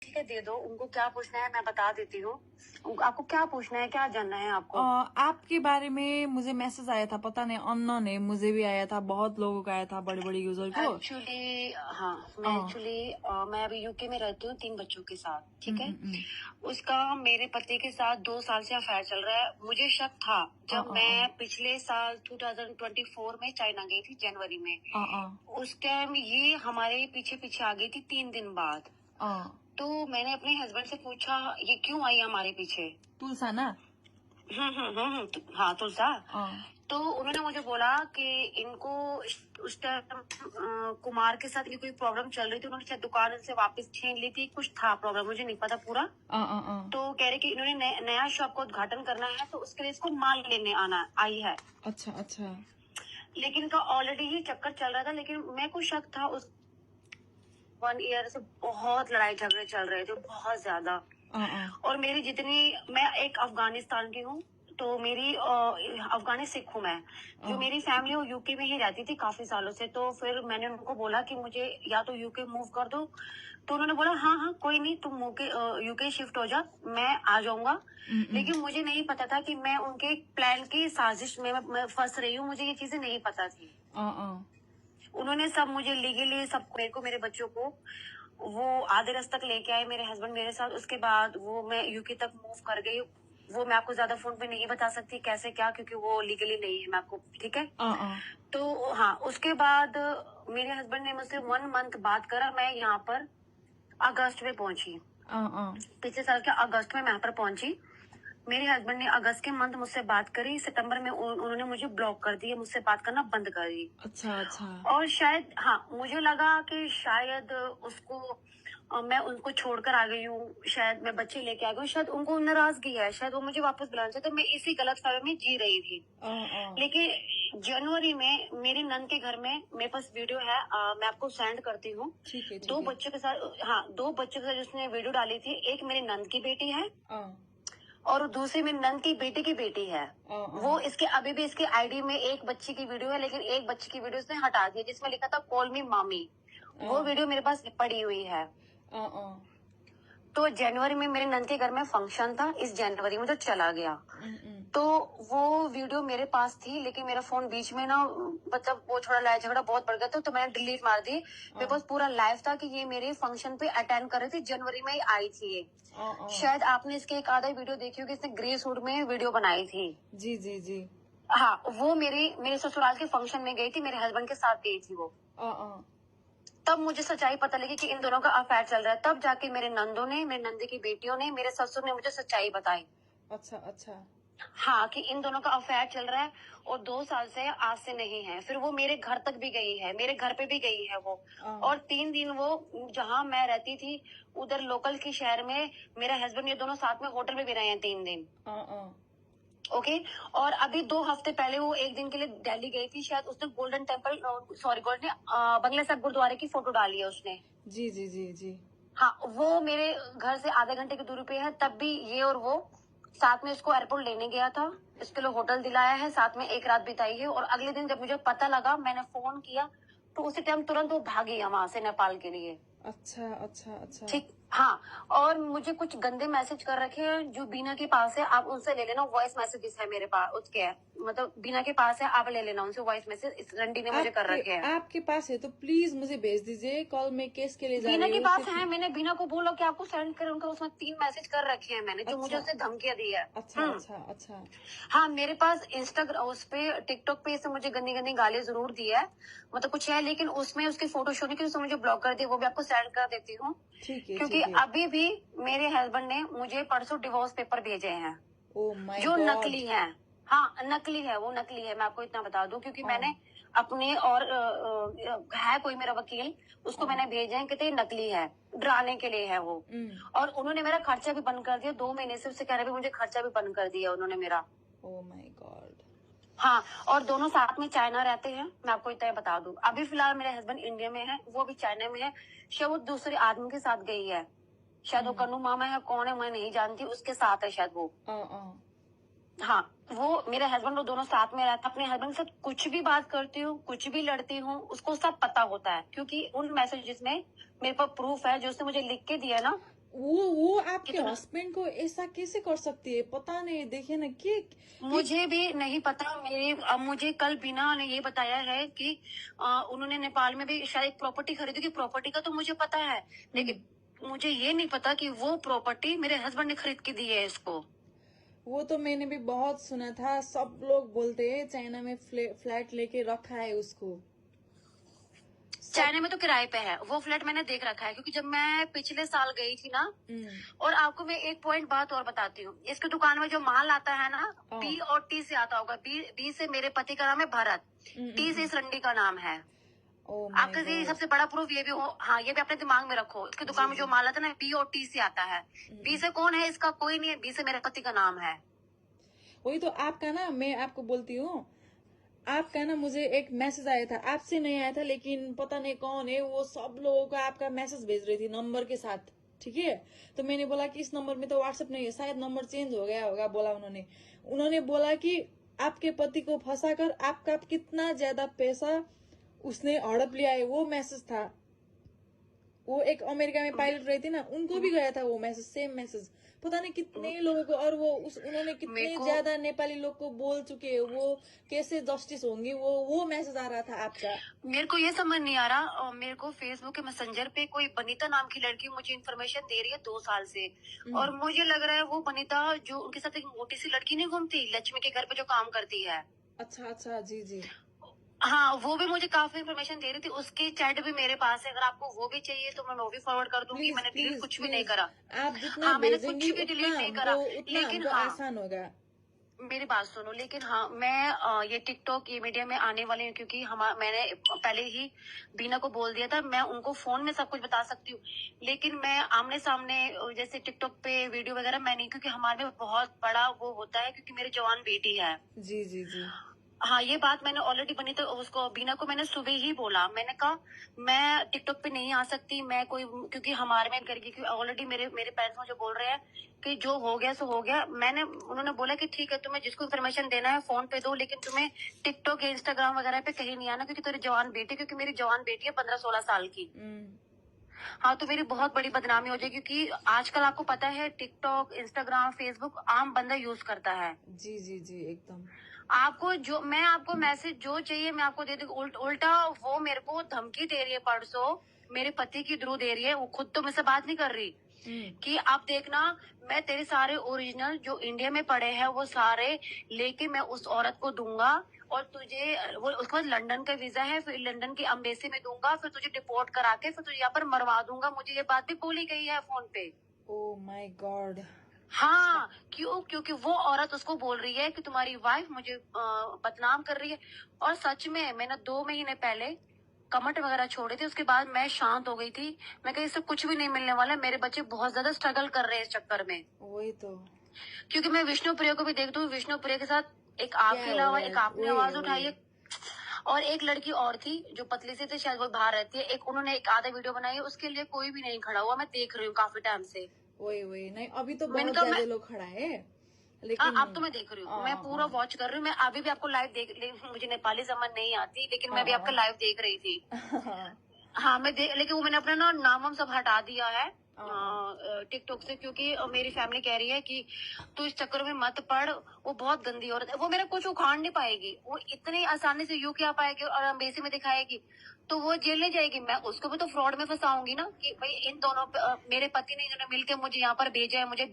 ठीक है, दे दो। उनको क्या पूछना है मैं बता देती हूँ। आपको क्या पूछना है, क्या जानना है आपको? आपके बारे में मुझे मैसेज आया था, पता नहीं अननोन है, मुझे भी आया था, बहुत लोगों का आया था, बड़े बड़े यूजर को। एक्चुअली हाँ, मैं अभी यूके में रहती हूँ 3 बच्चों के साथ, ठीक है। उसका मेरे पति के साथ 2 साल से अफेयर चल रहा है। मुझे शक था जब मैं पिछले साल 2024 में चाइना गई थी जनवरी में। उस टाइम ये हमारे पीछे पीछे आ गई थी 3 दिन बाद। तो मैंने अपने हस्बैंड से पूछा ये क्यों आई हमारे पीछे। तुलसा ना? हाँ, तुलसा। तो उन्होंने मुझे बोला कि इनको उस टाइम कुमार के साथ कोई प्रॉब्लम चल रही थी। उन्होंने शायद दुकान से वापस छीन ली थी, कुछ था प्रॉब्लम, मुझे नहीं पता पूरा। तो कह रहे कि इन्होंने नया शॉप का उद्घाटन करना है, तो उसके लिए इसको माल लेने आना आई है। अच्छा अच्छा। लेकिन इनका ऑलरेडी ही चक्कर चल रहा था, लेकिन मैं को शक था। उस 1 ईयर से बहुत लड़ाई झगड़े चल रहे थे, बहुत ज्यादा। और मैं एक अफगानिस्तान की हूँ, तो मेरी अफगानी सिख हूँ मैं। जो मेरी फैमिली वो यूके में ही रहती थी काफी सालों से। तो फिर मैंने उनको बोला कि मुझे या तो यूके मूव कर दो। तो उन्होंने बोला हाँ हाँ कोई नहीं, तुम यूके शिफ्ट हो जा, मैं आ जाऊंगा। लेकिन मुझे नहीं पता था कि मैं उनके प्लान की साजिश में मैं फंस रही हूँ। मुझे ये चीजें नहीं पता थी। उन्होंने सब मुझे लीगली सब मेरे बच्चों को वो आधे रास्ते तक लेके आए, मेरे हस्बैंड मेरे साथ। उसके बाद वो मैं यूके तक मूव कर गई। वो मैं आपको ज्यादा फोन पे नहीं बता सकती कैसे क्या, क्योंकि वो लीगली नहीं है मैं आपको, ठीक है। तो हाँ, उसके बाद मेरे हस्बैंड ने मुझसे 1 मंथ बात करा। मैं यहाँ पर अगस्त में पहुंची। पिछले साल के अगस्त में मैं यहाँ पर पहुंची। मेरे हस्बैंड ने अगस्त के मंथ मुझसे बात करी। सितंबर में उन्होंने मुझे ब्लॉक कर दिया, मुझसे बात करना बंद कर दी। अच्छा अच्छा। और शायद हाँ, मुझे लगा कि शायद मैं उनको छोड़कर आ गई हूँ, शायद मैं बच्चे लेके आ गई हूँ, शायद उनको नाराजगी है, शायद वो मुझे वापस बुलाना चाहते। मैं इसी गलतफहमी में जी रही थी। लेकिन जनवरी में मेरी नंद के घर में मेरे पास वीडियो है, मैं आपको सेंड करती हूँ। 2 बच्चों के साथ, हाँ 2 बच्चों के साथ जिसने वीडियो डाली थी। एक मेरी नंद की बेटी है और दूसरी मेरी नंद की बेटी है। वो इसके अभी भी इसकी आईडी में एक बच्ची की वीडियो है, लेकिन एक बच्ची की वीडियो उसने हटा दी जिसमें लिखा था कॉल मी मामी। वो वीडियो मेरे पास पड़ी हुई है। तो जनवरी में मेरे नंद के घर में फंक्शन था, इस जनवरी में जो चला गया। तो वो वीडियो मेरे पास थी, लेकिन मेरा फोन बीच में ना, मतलब वो थोड़ा लड़ाई झगड़ा बहुत बढ़ गया था, तो मैंने डिलीट मार दी। मेरे पास पूरा लाइव था कि ये मेरे फंक्शन पे अटेंड कर रही थी, जनवरी में ही आई थी ये। शायद आपने इसके एक आधा वीडियो देखी होगी, इसने ग्रे सूट में वीडियो बनाई थी। जी जी जी। हाँ, वो मेरे ससुराल के फंक्शन में गई थी, मेरे हस्बैंड के साथ गई थी वो। तब मुझे सच्चाई पता लगी कि इन दोनों का अफेयर चल रहा है। तब जाके मेरे नंदों ने, मेरे नंदे की बेटियों ने, मेरे ससुर ने मुझे सच्चाई बताई। अच्छा अच्छा। हाँ, कि इन दोनों का अफेयर चल रहा है और 2 साल से आज से नहीं है। फिर वो मेरे घर तक भी गई है, मेरे घर पे भी गई है वो। और 3 दिन वो जहाँ मैं रहती थी उधर लोकल की शहर में, मेरे हस्बैंड ये दोनों साथ में होटल में भी रहे हैं 3 दिन। ओके। और अभी 2 हफ्ते पहले वो 1 दिन के लिए दिल्ली गई थी। शायद उसने गोल्डन टेम्पल, सॉरी गोल्डन, बंगला साहब गुरुद्वारे की फोटो डाली है उसने। जी जी जी जी। हाँ, वो मेरे घर से आधे घंटे की दूरी पे है। तब भी ये और वो साथ में इसको एयरपोर्ट लेने गया था, इसके लिए होटल दिलाया है, साथ में एक रात बिताई है। और अगले दिन जब मुझे पता लगा, मैंने फोन किया, तो उसी टाइम तुरंत वो भागी है वहां से नेपाल के लिए। अच्छा अच्छा अच्छा। ठीक, हाँ। और मुझे कुछ गंदे मैसेज कर रखे हैं जो बीना के पास है, आप उनसे ले लेना। वॉइस मैसेजेस है मेरे पास, उसके है, मतलब बीना के पास है, आप ले लेना उनसे वॉइस मैसेज। इस रंडी ने मुझे कर रखे हैं। आपके पास है तो प्लीज मुझे भेज दीजिए। कॉल में केस के लिए जा बीना रही के हूँ। पास है, मैंने बीना को बोला कि आपको सेंड करें, उनका उसमें 3 मैसेज कर रखे हैं मैंने, जो मुझे उसने धमकियां दी है। अच्छा अच्छा अच्छा। हाँ, मेरे पास इंस्टाग्राम, उस पे टिकटॉक पे इसने मुझे गंदी गंदी गाली जरूर दी है, मतलब कुछ है, लेकिन उसमें उसकी फोटो शो नहीं की, उसने मुझे ब्लॉक कर दिया। वो भी आपको सेंड कर देती हूँ। क्योंकि अभी भी मेरे हस्बैंड ने मुझे परसों डिवोर्स पेपर भेजे हैं, जो नकली है। हाँ, नकली है, वो नकली है, मैं आपको इतना बता दूं। क्योंकि मैंने अपने और है कोई मेरा वकील, उसको मैंने भेजे हैं कि नकली है, डराने के लिए है वो। और उन्होंने मेरा खर्चा भी बंद कर दिया 2 महीने से। उससे कह रहे भी मुझे खर्चा भी बंद कर दिया उन्होंने मेरा। Oh my God. हाँ, और दोनों साथ में चाइना रहते हैं, मैं आपको इतना बता दूं। अभी फिलहाल मेरे हस्बैंड इंडिया में है, वो भी चाइना में है। शायद वो दूसरे आदमी के साथ गई है, शायद वो कन्नू मामा है, कौन है मैं नहीं जानती, उसके साथ है शायद वो। हाँ, वो मेरे हस्बैंड, वो दोनों साथ में रहते हैं। अपने हस्बैंड के साथ कुछ भी बात करती हूँ, कुछ भी लड़ती हूँ, उसको सब पता होता है। क्योंकि उन मैसेजेस में मेरे पास प्रूफ है, जो उसने मुझे लिख के दिया ना, वो आपके कितना हस्बैंड को ऐसा कैसे कर सकती है, पता नहीं। देखिए ना कि मुझे भी नहीं पता। मुझे कल बीना ने ये बताया है कि उन्होंने नेपाल में भी शायद एक प्रॉपर्टी खरीदी थी। प्रॉपर्टी का तो मुझे पता है, लेकिन मुझे ये नहीं पता कि वो प्रॉपर्टी मेरे हस्बैंड ने खरीद के दी है इसको। वो तो मैंने भी बहुत सुना था, सब लोग बोलते हैं चाइना में फ्लैट लेके रखा है उसको। चाइना में तो किराए पे है वो फ्लैट, मैंने देख रखा है क्योंकि जब मैं पिछले साल गई थी ना। और आपको मैं एक पॉइंट बात और बताती हूँ, इसकी दुकान में जो माल आता है ना, बी और टी से आता होगा। बी से मेरे पति का नाम है भरत, टी से इस रंडी का नाम है। आपका ये सबसे बड़ा प्रूफ ये भी हो, हाँ ये भी अपने दिमाग में रखो। इसकी दुकान में जो माल आता है ना, बी और टी से आता है। बी से कौन है इसका, कोई नहीं है। बी से मेरे पति का नाम है। वही तो आपका ना, मैं आपको बोलती हूँ, आपका ना मुझे एक मैसेज आया था, आपसे नहीं आया था लेकिन पता नहीं कौन है वो, सब लोगों का आपका मैसेज भेज रही थी नंबर के साथ, ठीक है। तो मैंने बोला कि इस नंबर में तो व्हाट्सएप नहीं है, शायद नंबर चेंज हो गया होगा, बोला उन्होंने बोला कि आपके पति को फंसाकर आपका कितना ज्यादा पैसा उसने हड़प लिया है, वो मैसेज था। वो एक अमेरिका में पायलट रही थी ना, उनको भी गया था वो मैसेज, सेम मैसेज। पता नहीं कितने लोगों को, और वो उन्होंने कितने ज्यादा नेपाली लोग को बोल चुके हैं, वो कैसे जस्टिस होंगी, वो मैसेज आ रहा था आपका। मेरे को ये समझ नहीं आ रहा। मेरे को फेसबुक के मैसेंजर पे कोई बनीता नाम की लड़की मुझे इन्फॉर्मेशन दे रही है 2 साल से। और मुझे लग रहा है वो बनीता जो उनके साथ एक मोटी सी लड़की नहीं घूमती लक्ष्मी के घर पे जो काम करती है। अच्छा, जी जी। हाँ, वो भी मुझे काफी इन्फॉर्मेशन दे रही थी। उसकी चैट भी मेरे पास है, अगर आपको वो भी चाहिए तो मैं वो भी फॉरवर्ड कर दूंगी। मैंने डिलीट कुछ भी नहीं करा। आप जितना हाँ, मैंने कुछ भेजेंगी भी डिलीट नहीं करा। उतना लेकिन हमको हाँ, आसान होगा। मेरी बात सुनो। लेकिन हाँ, मैं ये टिकटॉक ये मीडिया में आने वाली हूँ क्योंकि मैंने पहले ही बीना को बोल दिया था, मैं उनको फोन में सब कुछ बता सकती हूँ, लेकिन मैं आमने सामने जैसे टिकटॉक पे वीडियो वगैरह मैं नहीं, क्योंकि हमारे में बहुत बड़ा वो होता है, क्योंकि मेरी जवान बेटी है। जी जी जी। हाँ, ये बात मैंने ऑलरेडी बनी तो उसको बीना को मैंने सुबह ही बोला। मैंने कहा मैं टिकटॉक पे नहीं आ सकती, मैं कोई, क्योंकि हमारे में घर की ऑलरेडी मेरे मेरे पेरेंट्स मुझे बोल रहे हैं कि जो हो गया सो हो गया। उन्होंने बोला कि ठीक है, तुम्हें जिसको इन्फॉर्मेशन देना है फोन पे दो, लेकिन तुम्हें टिकटॉक या इंस्टाग्राम वगैरह पे कहीं नहीं आना, क्योंकि तेरी जवान बेटी, क्योंकि मेरी जवान बेटी है 15-16 साल की। हाँ, तो मेरी बहुत बड़ी बदनामी हो जाएगी, क्योंकि आजकल आपको पता है टिकटॉक, इंस्टाग्राम, फेसबुक आम बंदा यूज करता है। जी जी जी, एकदम। मैं आपको मैसेज जो चाहिए मैं आपको दे दूंगी। उल्टा वो मेरे को धमकी दे रही है, परसों मेरे पति की थ्रू दे रही है। वो खुद तो मुझसे बात नहीं कर रही कि आप देखना, मैं तेरे सारे ओरिजिनल जो इंडिया में पड़े हैं वो सारे लेके मैं उस औरत को दूंगा, और तुझे वो उसके बाद लंदन का वीजा है, फिर लंदन की एम्बेसी में दूंगा, फिर तुझे डिपोर्ट करा के फिर तुझे यहाँ पर मरवा दूंगा। मुझे ये बात भी बोली गई है फोन पे। Oh my God. हाँ, क्योंकि वो औरत उसको बोल रही है कि तुम्हारी वाइफ मुझे बदनाम कर रही है। और सच में मैंने 2 महीने पहले कमेंट वगैरह छोड़े थे, उसके बाद मैं शांत हो गई थी। मैं कही इससे कुछ भी नहीं मिलने वाला। मेरे बच्चे बहुत ज्यादा स्ट्रगल कर रहे हैं इस चक्कर में। वही तो, क्योंकि मैं विष्णु प्रिया को भी देखती हूँ, विष्णु प्रिया के साथ एक आपके अलावा एक आपने आवाज उठाई है, और एक लड़की और थी जो पतली से थी, शायद वो बाहर रहती है। एक उन्होंने एक आधा वीडियो बनाई है, उसके लिए कोई भी नहीं खड़ा हुआ। मैं देख रही हूँ काफी टाइम से। वही नहीं, अभी तो बहुत ज्यादा लोग खड़ा है, लेकिन अब तो मैं देख रही हूँ, मैं पूरा वॉच कर रही हूँ। मैं अभी भी आपको लाइव मुझे नेपाली समझ नहीं आती, लेकिन मैं भी आपका लाइव देख रही थी। हाँ, लेकिन वो मैंने अपना नाम वाम सब हटा दिया है टिकटॉक से, क्योंकि मेरी फैमिली कह रही है कि तू इस चक्कर में मत पड़। वो बहुत गंदी औरत है, वो मेरा कुछ उखाड़ नहीं पाएगी। वो इतनी आसानी से यू क्या पाएगी और एम्बेसी में दिखाएगी तो वो जेल नहीं जाएगी। मैं उसको भी तो फ्रॉड में फंसाऊंगी ना, कि भाई इन दोनों मेरे पति ने इन्होंने मिलकर मुझे यहाँ पर भेजा है, मुझे